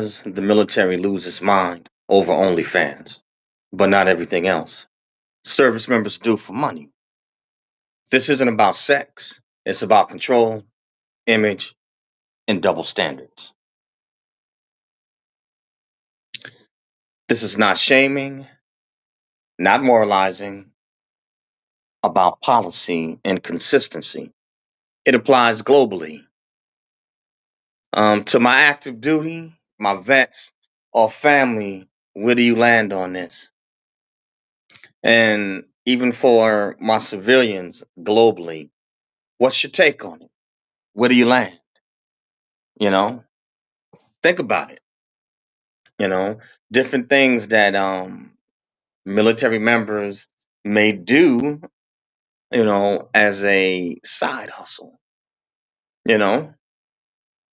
does the military lose its mind over OnlyFans, but not everything else? Service members do for money. This isn't about sex, it's about control, image, and double standards. This is not shaming, not moralizing, about policy and consistency. It applies globally. To my active duty, my vets, or family, where do you land on this? And even for my civilians globally, what's your take on it? Where do you land? You know, think about it. You know, different things that military members may do, as a side hustle, you know?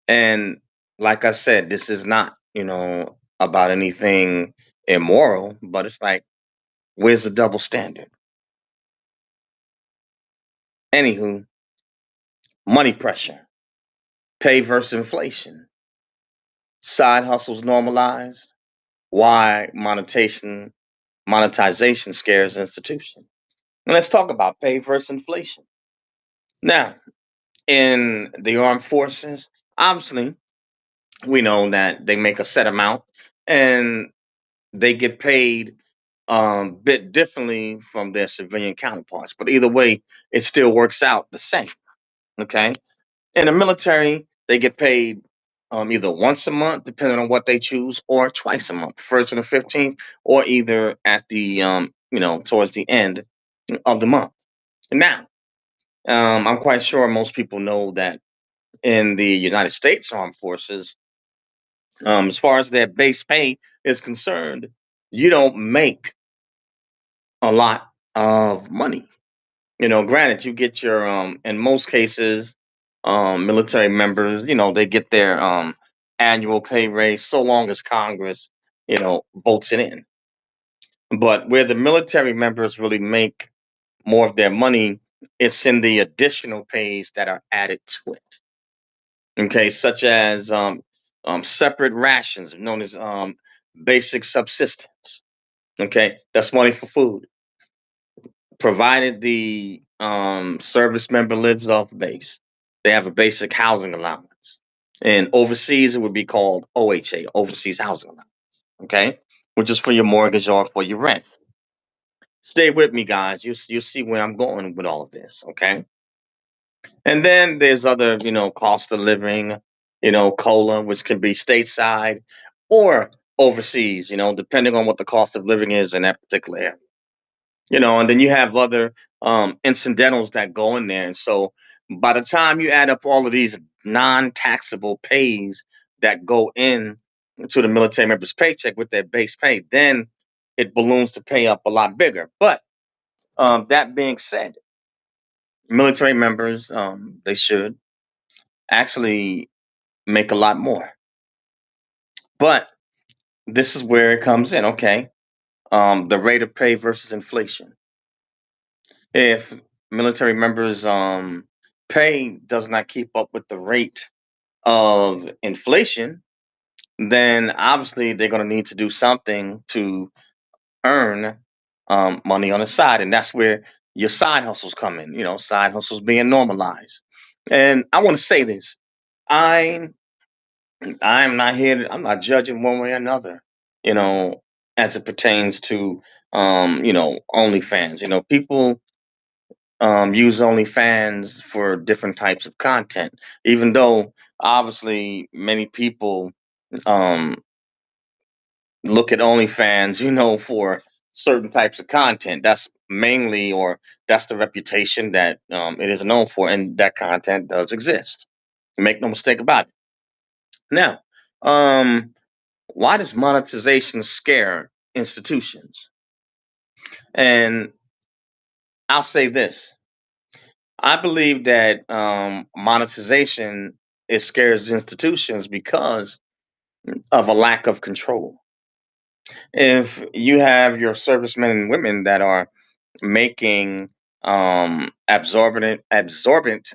And like I said, this is not, about anything immoral, but it's like, where's the double standard? Anywho, money pressure, pay versus inflation, side hustles normalized, why monetization scares institution. And let's talk about pay versus inflation. Now, in the armed forces, obviously, we know that they make a set amount and they get paid bit differently from their civilian counterparts. But either way, it still works out the same. Okay. In the military, they get paid either once a month, depending on what they choose, or twice a month, first and the 15th, or either at the towards the end of the month. Now, I'm quite sure most people know that in the United States Armed Forces, as far as their base pay is concerned, you don't make a lot of money. Granted, you get your in most cases, military members, they get their annual pay raise so long as Congress, votes it in. But where the military members really make more of their money, it's in the additional pays that are added to it. Okay, such as separate rations known as basic subsistence. Okay, that's money for food, provided the service member lives off base. They have a basic housing allowance, and overseas it would be called OHA, overseas housing allowance. Okay, which is for your mortgage or for your rent. Stay with me, guys. You see where I'm going with all of this. Okay, and then there's other, cost of living, COLA, which can be stateside or overseas, depending on what the cost of living is in that particular area. And then you have other incidentals that go in there. And so by the time you add up all of these non-taxable pays that go in to the military member's paycheck with their base pay, then it balloons to pay up a lot bigger. But that being said, military members, they should actually make a lot more. But this is where it comes in. Okay, the rate of pay versus inflation. If military members' pay does not keep up with the rate of inflation, then obviously they're going to need to do something to earn money on the side, and that's where your side hustles come in. Side hustles being normalized. And I want to say this: I I'm not here. I'm not judging one way or another. You know, as it pertains to OnlyFans. People use OnlyFans for different types of content, even though obviously many people um, look at OnlyFans, for certain types of content. That's mainly, or that's the reputation that it is known for, and that content does exist. Make no mistake about it. Now, um, why does monetization scare institutions? And I'll say this: I believe that monetization it scares institutions because of a lack of control. If you have your servicemen and women that are making absorbent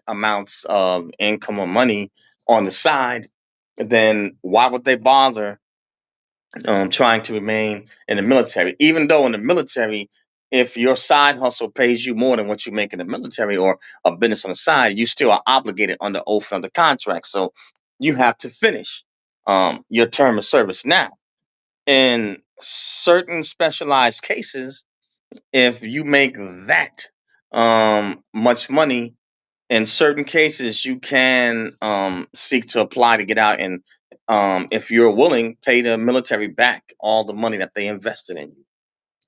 amounts of income or money on the side, then why would they bother trying to remain in the military. Even though in the military, if your side hustle pays you more than what you make in the military or a business on the side, you still are obligated under oath under contract. So you have to finish your term of service. Now, in certain specialized cases, if you make that much money, in certain cases you can seek to apply to get out and if you're willing pay the military back all the money that they invested in you.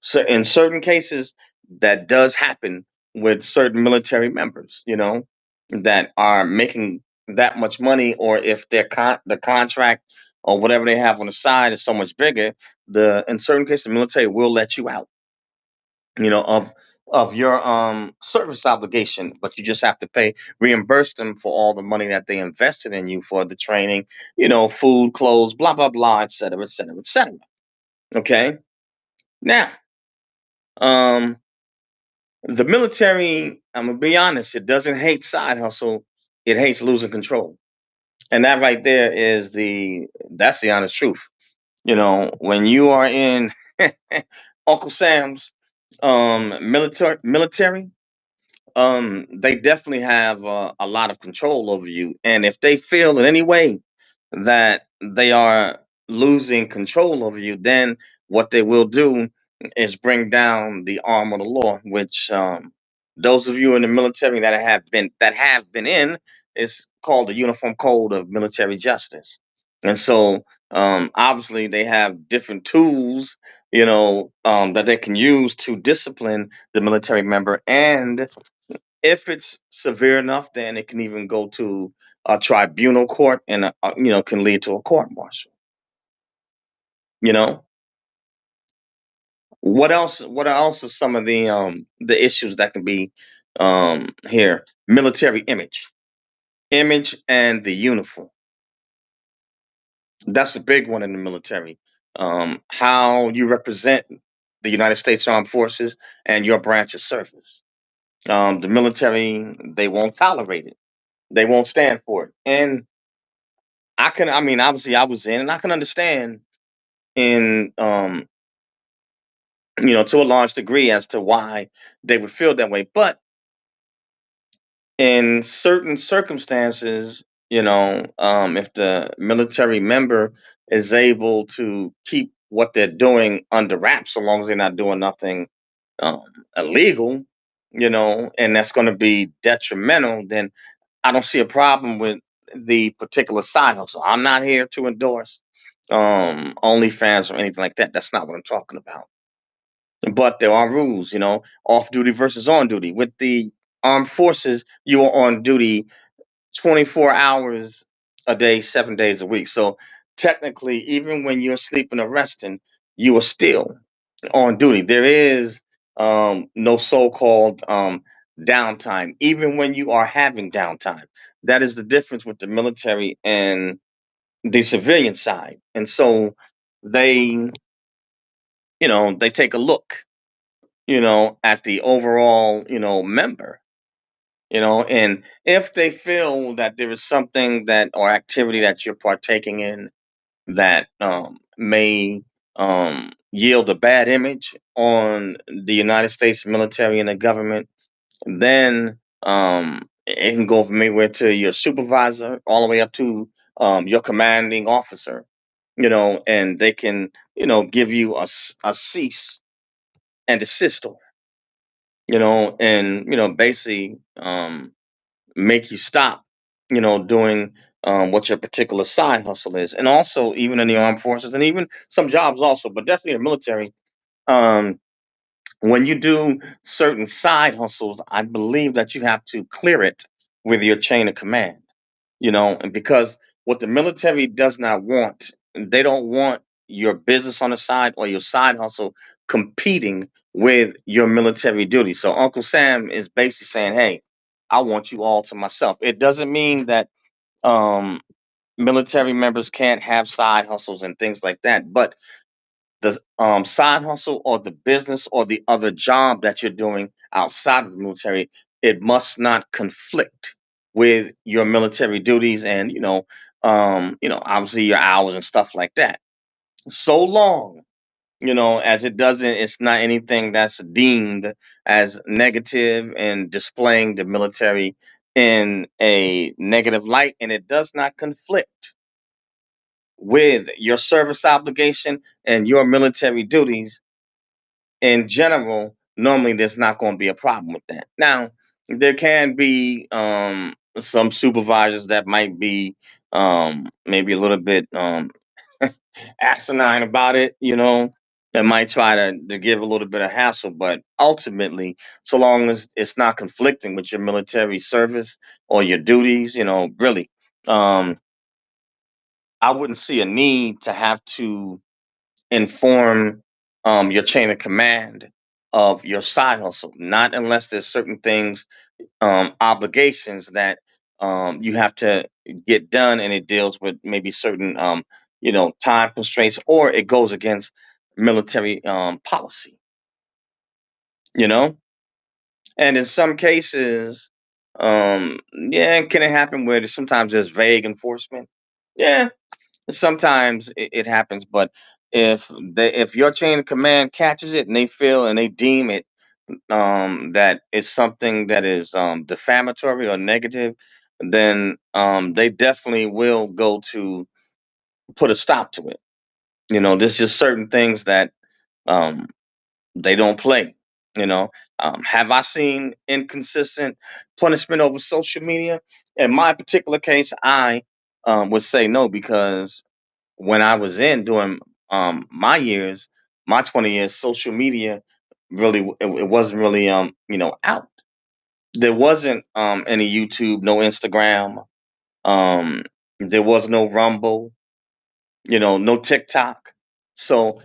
So in certain cases that does happen with certain military members, that are making that much money, or if the contract or whatever they have on the side is so much bigger, the in certain cases the military will let you out, of your service obligation, but you just have to pay reimburse them for all the money that they invested in you for the training, food, clothes, blah blah blah, et cetera, et cetera, et cetera. Okay. Now, um the military, I'm gonna be honest, it doesn't hate side hustle, it hates losing control. And that right there is that's the honest truth. When you are in Uncle Sam's military, they definitely have a lot of control over you, and if they feel in any way that they are losing control over you, then what they will do is bring down the arm of the law, which those of you in the military that have been in, is called the Uniform Code of Military Justice. And so obviously they have different tools, that they can use to discipline the military member, and if it's severe enough, then it can even go to a tribunal court, and can lead to a court martial. You know, what else are some of the issues that can be here? Military image, and the uniform. That's a big one in the military. How you represent the United States Armed Forces and your branch of service. The military, they won't tolerate it. They won't stand for it. And I mean, obviously I was in, and I can understand in to a large degree as to why they would feel that way. But in certain circumstances, if the military member is able to keep what they're doing under wraps, so long as they're not doing nothing um, illegal, and that's going to be detrimental, then I don't see a problem with the particular side hustle. I'm not here to endorse OnlyFans or anything like that. That's not what I'm talking about. But there are rules, off duty versus on duty. With the armed forces, you are on duty 24 hours a day, 7 days a week. So technically, even when you're sleeping or resting, you are still on duty. There is no so-called downtime, even when you are having downtime. That is the difference with the military and the civilian side. And so they, they take a look, at the overall, member, and if they feel that there is something that or activity that you're partaking in that may yield a bad image on the United States military and the government, then it can go from anywhere to your supervisor all the way up to your commanding officer, and they can, give you a cease and desist order, and basically make you stop, doing what your particular side hustle is. And also, even in the armed forces, and even some jobs also, but definitely in the military, um, when you do certain side hustles, I believe that you have to clear it with your chain of command, and because what the military does not want, they don't want your business on the side or your side hustle competing with your military duty. So Uncle Sam is basically saying, hey, I want you all to myself. It doesn't mean that um, military members can't have side hustles and things like that, but the side hustle or the business or the other job that you're doing outside of the military, it must not conflict with your military duties and obviously your hours and stuff like that. so long, as it doesn't, it's not anything that's deemed as negative and displaying the military in a negative light, and it does not conflict with your service obligation and your military duties in general. Normally there's not going to be a problem with that. Now, there can be some supervisors that might be maybe a little bit asinine about it, that might try to give a little bit of hassle, but ultimately, so long as it's not conflicting with your military service or your duties, really, um, I wouldn't see a need to have to inform your chain of command of your side hustle, not unless there's certain things, obligations that you have to get done, and it deals with maybe certain time constraints, or it goes against military policy. You know, and in some cases, yeah, can it happen where sometimes there's vague enforcement? Yeah, sometimes it happens, but if your chain of command catches it and they feel and they deem it that it's something that is defamatory or negative, then they definitely will go to put a stop to it. There's just certain things that um, they don't play. Have I seen inconsistent punishment over social media? In my particular case, I would say no, because when I was in doing my years, my 20 years, social media really it wasn't really out. There wasn't any YouTube, no Instagram, um there was no Rumble, no TikTok. So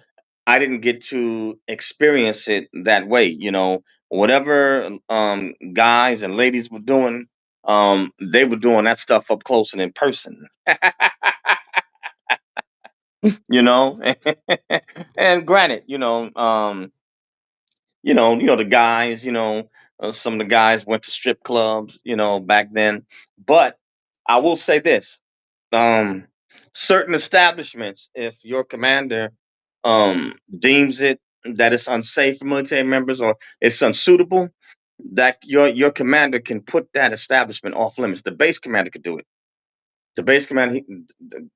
I didn't get to experience it that way. Whatever guys and ladies were doing, they were doing that stuff up close and in person. you know and granted, the guys, some of the guys went to strip clubs, back then. But I will say this: um, certain establishments, if your commander deems it that it's unsafe for military members or it's unsuitable, that your commander can put that establishment off limits. The base commander could do it. The base commander,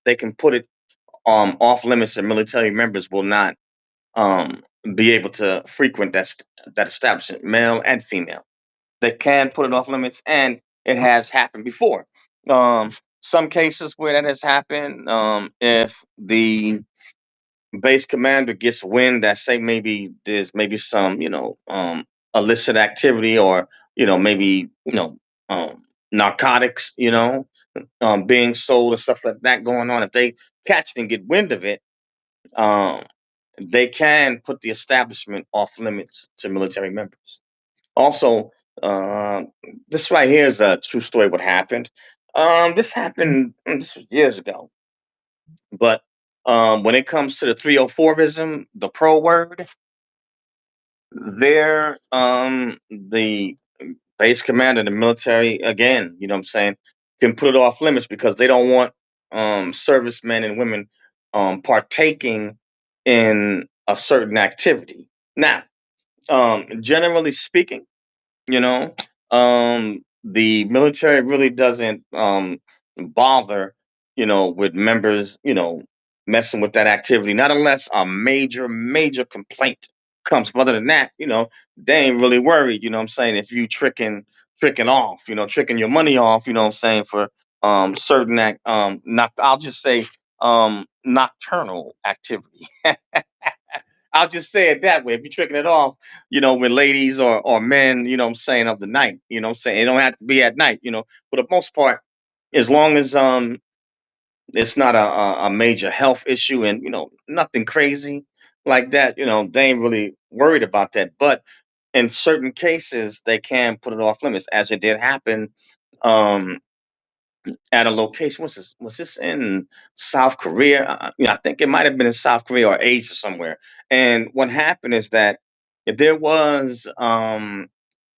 they can put it off limits, and military members will not um, be able to frequent that establishment, male and female. They can put it off limits, and it has happened before. Um, some cases where that has happened, if the base commander gets wind that, say, maybe there's maybe some illicit activity, or maybe narcotics, being sold and stuff like that going on. If they catch it and get wind of it, um, they can put the establishment off limits to military members. Also, uh, this right here is a true story. What happened? This happened, this was years ago, but when it comes to the 304ism, the pro word, there, the base commander of the military, again, you know what I'm saying, can put it off limits because they don't want servicemen and women partaking in a certain activity. Now, generally speaking, you know, the military really doesn't bother, with members, messing with that activity, not unless a major, major complaint comes. But other than that, they ain't really worried, you know what I'm saying, if you tricking off, tricking your money off, you know what I'm saying, for certain not, I'll just say nocturnal activity. I'll just say it that way. If you're tricking it off, with ladies or men, you know what I'm saying, of the night, you know what I'm saying? It don't have to be at night, for the most part, as long as it's not a major health issue, and nothing crazy like that, they ain't really worried about that. But in certain cases, they can put it off limits, as it did happen um at a location. Was this in South Korea? I think it might have been in South Korea or Asia somewhere. And what happened is that there was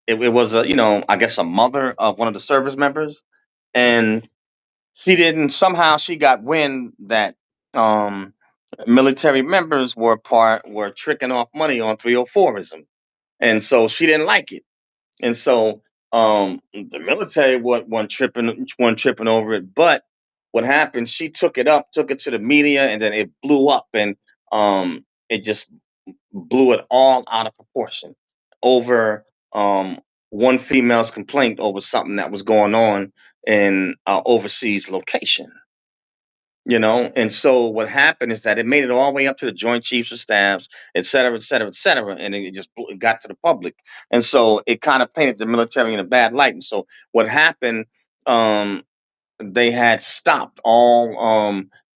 it was a, I guess, a mother of one of the service members, and she didn't, somehow she got wind that Military members were tricking off money on 304ism, and so she didn't like it. And so the military wasn't tripping over it. But what happened? She took it to the media, and then it blew up, and it just blew it all out of proportion over one female's complaint over something that was going on in overseas location. And so what happened is that it made it all the way up to the Joint Chiefs of Staffs, et cetera, et cetera, et cetera, and it got to the public, and so it kind of painted the military in a bad light. And so what happened? Um, they had stopped all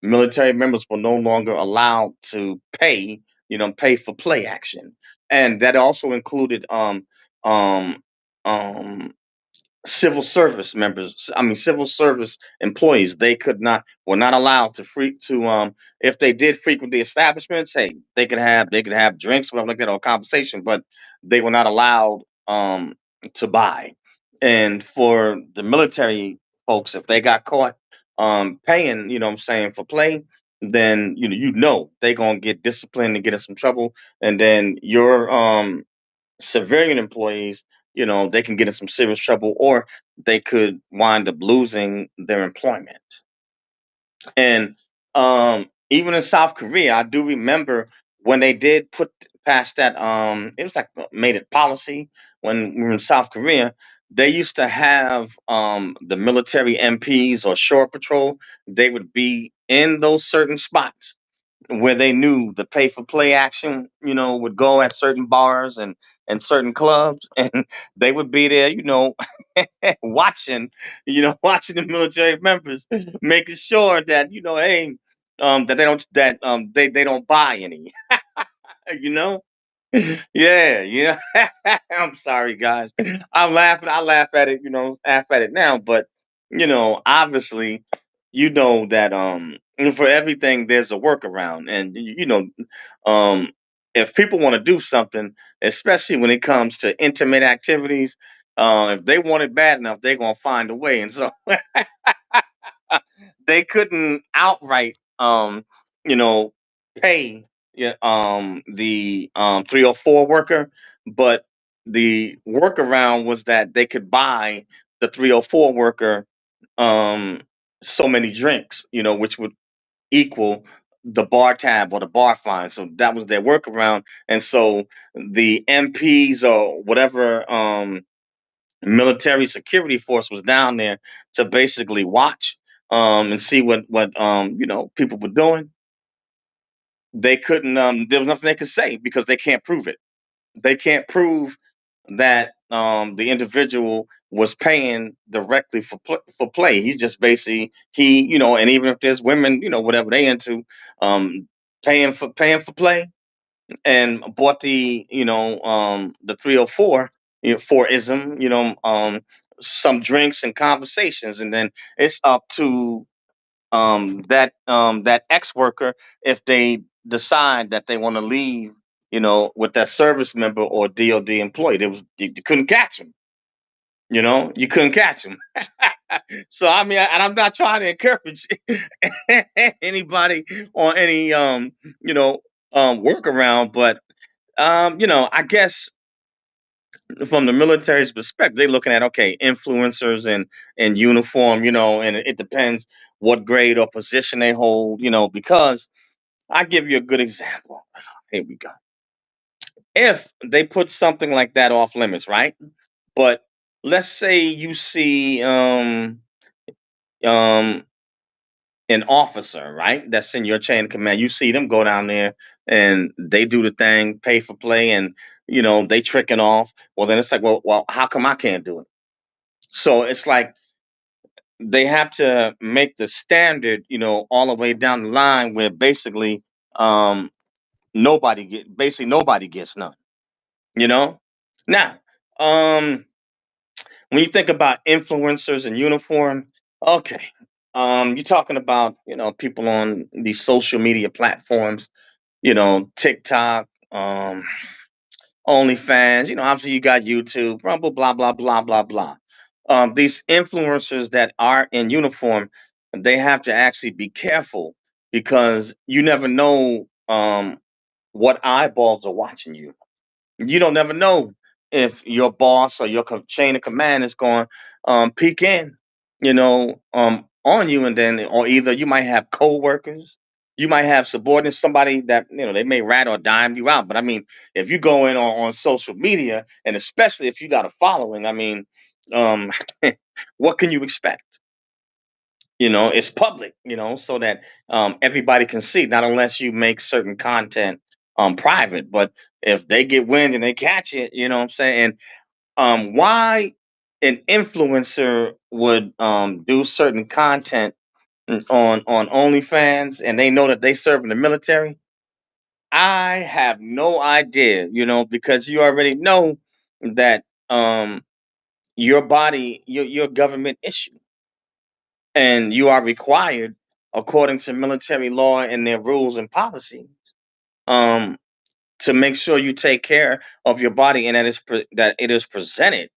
military members were no longer allowed to pay for play action, and that also included um, um, civil service members. I mean, civil service employees. They were not allowed to if they did frequent the establishments. Hey, they could have drinks, whatever like that, or conversation, but they were not allowed to buy. And for the military folks, if they got caught paying, what I'm saying, for play, then they're gonna get disciplined and get in some trouble, and then your civilian employees, they can get in some serious trouble, or they could wind up losing their employment. And even in South Korea, I do remember when they did put past that, it was like made it policy when we were in South Korea. They used to have the military MPs or shore patrol. They would be in those certain spots where they knew the pay for play action, would go at certain bars and certain clubs, and they would be there, watching, watching the military members, making sure that hey, that they don't buy any, you know. Yeah, I'm sorry, guys. I'm laughing. I laugh at it, laugh at it now. But obviously, that for everything there's a workaround, and um, if people want to do something, especially when it comes to intimate activities, if they want it bad enough, they're gonna find a way. And so they couldn't outright, you know, pay the 304 worker, but the workaround was that they could buy the 304 worker um, so many drinks, which would equal the bar tab or the bar fine. So that was their workaround. And so the MPs or whatever military security force was down there to basically watch and see what people were doing. They couldn't there was nothing they could say because they can't prove it. They can't prove that the individual was paying directly for play. He's just basically and even if there's women, whatever they into, paying for play, and bought the 304 for ism, some drinks and conversations, and then it's up to that ex worker if they decide that they want to leave, with that service member or DOD employee. You couldn't catch them. You couldn't catch them. So I mean, and I'm not trying to encourage anybody on any workaround, but I guess from the military's perspective, they're looking at, okay, influencers and uniform, and it depends what grade or position they hold, because I give you a good example. Here we go. If they put something like that off limits, right? But let's say you see um an officer, right? That's in your chain of command. You see them go down there and they do the thing, pay for play, and they tricking off. Well, then it's like, well, how come I can't do it? So it's like they have to make the standard, all the way down the line where basically um nobody gets none, you know? Now, um when you think about influencers in uniform, okay. You're talking about, people on these social media platforms, TikTok, OnlyFans, obviously you got YouTube, blah, blah, blah, blah, blah, blah, blah. These influencers that are in uniform, they have to actually be careful because you never know what eyeballs are watching you. You don't never know if your boss or your chain of command is going peek in, on you, and then or either you might have coworkers, you might have subordinates, somebody that they may rat or dime you out. But I mean, if you go in on social media, and especially if you got a following, I mean, um, what can you expect? It's public, so that everybody can see, not unless you make certain content private. But if they get wind and they catch it, you know what I'm saying? And why an influencer would do certain content on OnlyFans, and they know that they serve in the military, I have no idea, because you already know that your body, your government issue, and you are required, according to military law and their rules and policy, um, to make sure you take care of your body, and that it is presented,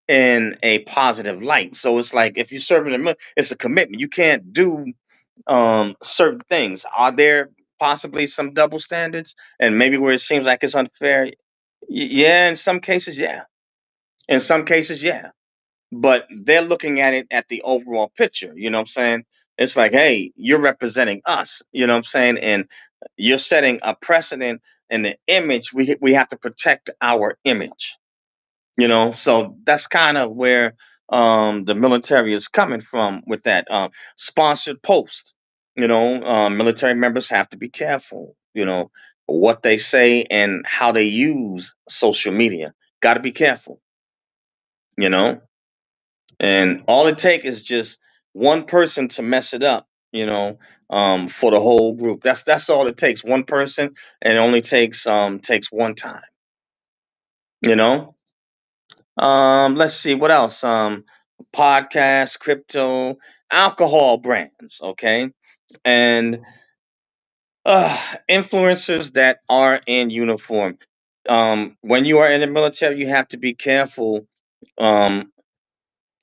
in a positive light. So it's like if you serve in the military, it's a commitment. You can't do certain things. Are there possibly some double standards, and maybe where it seems like it's unfair? Yeah, in some cases, yeah. In some cases, yeah, but they're looking at it at the overall picture. You know what I'm saying? It's like, hey, you're representing us. You know what I'm saying? And you're setting a precedent in the image. We have to protect our image. So that's kind of where the military is coming from with that sponsored post. Military members have to be careful. What they say and how they use social media. Got to be careful. You know and all it takes is just one person to mess it up, for the whole group. That's all it takes. One person, and it only takes one time. You know. Let's see what else. Podcasts, crypto, alcohol brands. Okay, and uh, influencers that are in uniform. When you are in the military, you have to be careful. Um,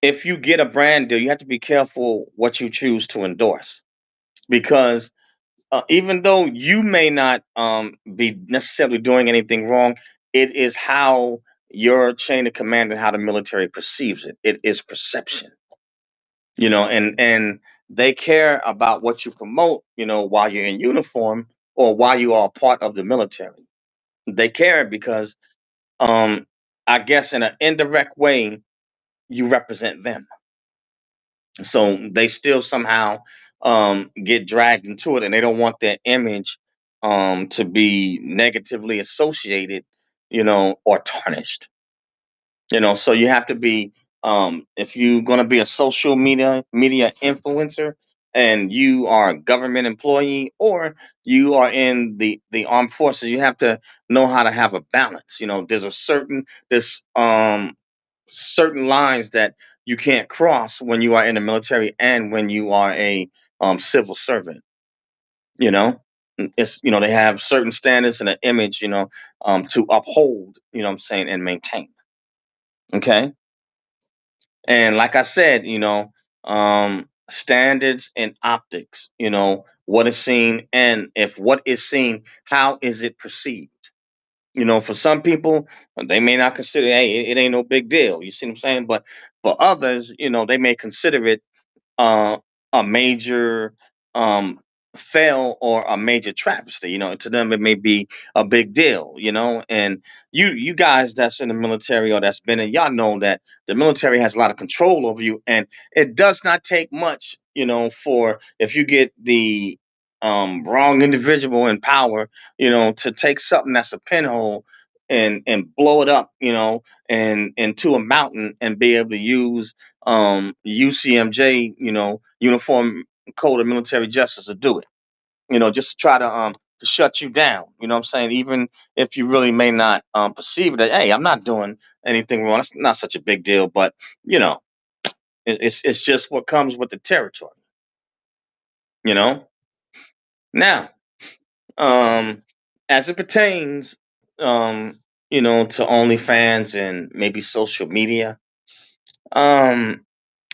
if you get a brand deal, you have to be careful what you choose to endorse, because even though you may not be necessarily doing anything wrong, it is how your chain of command and how the military perceives it. It is perception, and they care about what you promote, while you're in uniform or while you are part of the military. They care because, um, I guess, in an indirect way, you represent them. So they still somehow get dragged into it, and they don't want their image to be negatively associated, or tarnished. So you have to be, if you're going to be a social media influencer, and you are a government employee, or you are in the armed forces, you have to know how to have a balance. There's a certain lines that you can't cross when you are in the military and when you are a civil servant. You know, they have certain standards and an image, to uphold. What I'm saying, and maintain. Okay, and like I said, standards and optics. What is seen, and if what is seen, how is it perceived? For some people, they may not consider, hey, it ain't no big deal. You see what I'm saying? But for others, they may consider it uh, a major um, fail or a major travesty. To them it may be a big deal. And you guys that's in the military or that's been in, y'all know that the military has a lot of control over you, and it does not take much. For if you get the wrong individual in power, to take something that's a pinhole and blow it up, and into a mountain, and be able to use UCMJ, Uniform Code of Military Justice, to do it. Just to try to shut you down. You know what I'm saying? Even if you really may not perceive that, hey, I'm not doing anything wrong. It's not such a big deal, but you know, it's just what comes with the territory. You know. Now, um, as it pertains, um, to OnlyFans and maybe social media, um,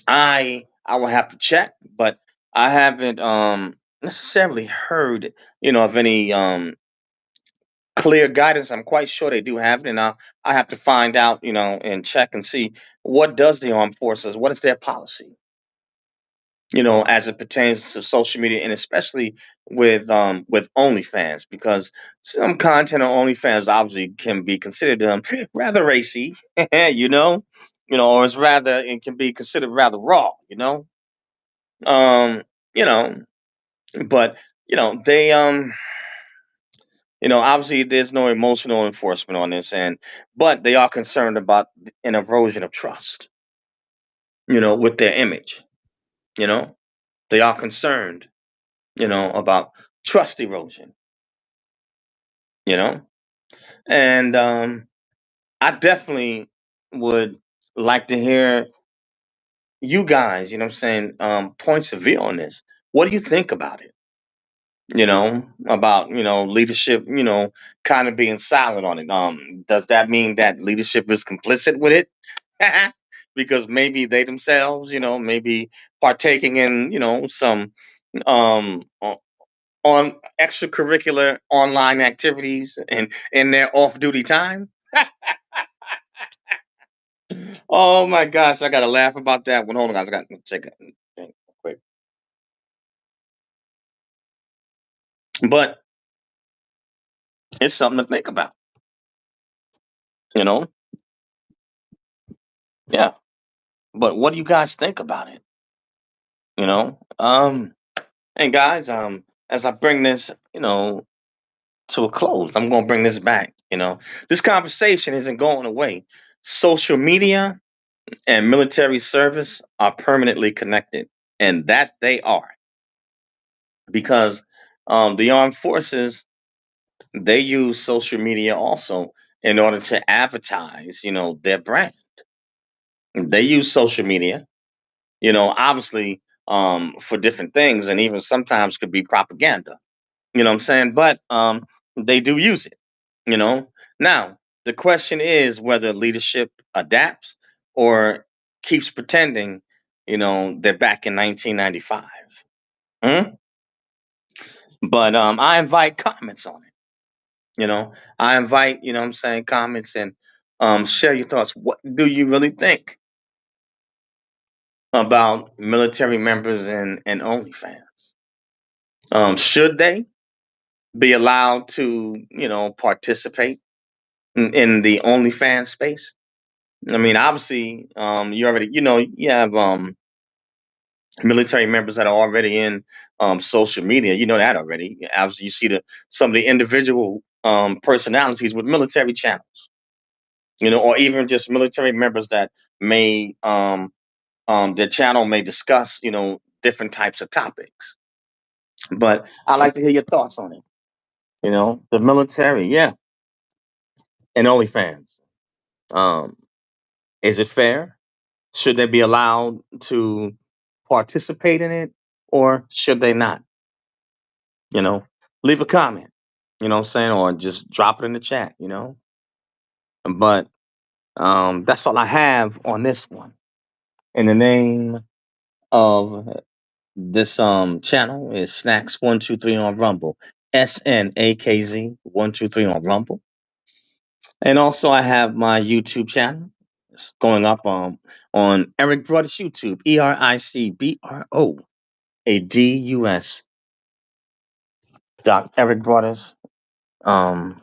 I will have to check, but I haven't. necessarily heard, of any clear guidance. I'm quite sure they do have it, and I have to find out, and check and see what does the armed forces, what is their policy, as it pertains to social media, and especially with OnlyFans, because some content on OnlyFans obviously can be considered rather racy, or it's rather it can be considered rather raw, um, you know, but they obviously there's no emotional enforcement on this end, but they are concerned about an erosion of trust, with their image, you know. They are concerned, about trust erosion, you know. And I definitely would like to hear you guys, what I'm saying, points of view on this. What do you think about it? About, leadership, kind of being silent on it. Does that mean that leadership is complicit with it? Because maybe they themselves, maybe partaking in, some on extracurricular online activities and in their off-duty time. Oh my gosh, I gotta laugh about that one. Hold on, guys, I got to check it quick. But it's something to think about, you know? Yeah. But what do you guys think about it? You know? And guys, as I bring this, to a close, I'm gonna bring this back, This conversation isn't going away. Social media and military service are permanently connected, and that they are, because the armed forces, they use social media also in order to advertise, their brand. They use social media, obviously, for different things, and even sometimes could be propaganda. You know what I'm saying? But they do use it. You know. Now the question is whether leadership adapts or keeps pretending, they're back in 1995. Hmm? But I invite comments on it. I invite, what I'm saying, comments, and share your thoughts. What do you really think about military members and OnlyFans? Should they be allowed to, participate in the OnlyFans space? I mean, obviously, you already, you have military members that are already in social media. You know that already. Obviously, you see some of the individual personalities with military channels. Or even just military members that may their channel may discuss, different types of topics. But I'd like to hear your thoughts on it. The military, yeah, and OnlyFans. Um, is it fair? Should they be allowed to participate in it, or should they not? You know, leave a comment. You know what I'm saying, or just drop it in the chat. But that's all I have on this one. In the name of this channel is Snacks123 on Rumble. SNAKZ123 on Rumble. And also I have my YouTube channel. It's going up on Eric Broadus YouTube. EricBroadus dot Eric Broadus um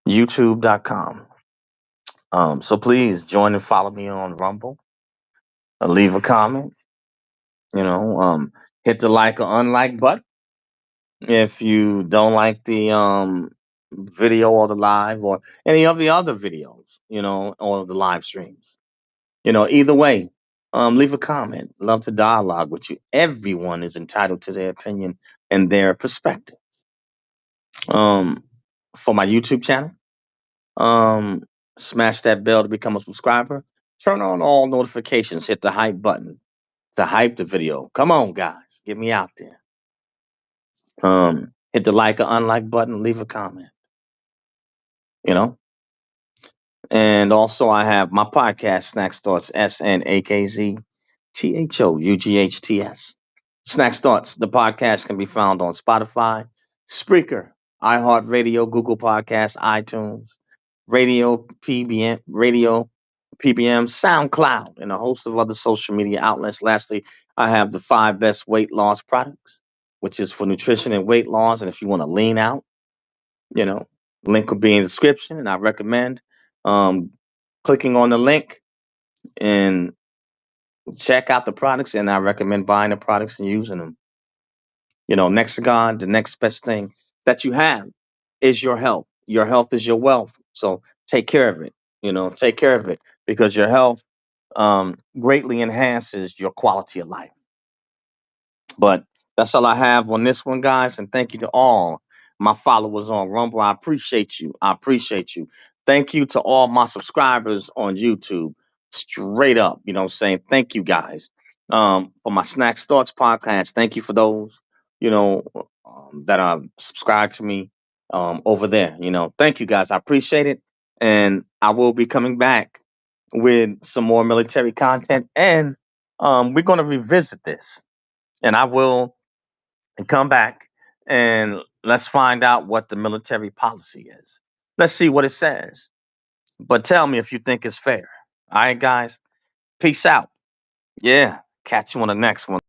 YouTube.com. So please join and follow me on Rumble. Leave a comment, hit the like or unlike button if you don't like the video or the live or any of the other videos, or the live streams. Either way, leave a comment. Love to dialogue with you. Everyone is entitled to their opinion and their perspective. Um, for my YouTube channel, um, smash that bell to become a subscriber. Turn on all notifications. Hit the hype button to hype the video. Come on, guys, get me out there. Hit the like or unlike button. Leave a comment. You know. And also, I have my podcast, Snacks Thoughts, SNAKZTHOUGHTS. Snacks Thoughts, the podcast can be found on Spotify, Spreaker, iHeartRadio, Google Podcasts, iTunes, Radio PBM, SoundCloud, and a host of other social media outlets. Lastly, I have the five best weight loss products, which is for nutrition and weight loss. And if you want to lean out, you know, link will be in the description. And I recommend um, clicking on the link and check out the products. And I recommend buying the products and using them. Next to God, the next best thing that you have is your health. Your health is your wealth. So take care of it. Take care of it because your health greatly enhances your quality of life. But that's all I have on this one, guys. And thank you to all my followers on Rumble. I appreciate you. I appreciate you. Thank you to all my subscribers on YouTube. Straight up, saying thank you guys. For my Snacks Thoughts podcast, thank you for those, that are subscribed to me over there. Thank you guys. I appreciate it. And I will be coming back with some more military content. And we're going to revisit this and I will come back and let's find out what the military policy is. Let's see what it says. But tell me if you think it's fair. All right, guys. Peace out. Yeah. Catch you on the next one.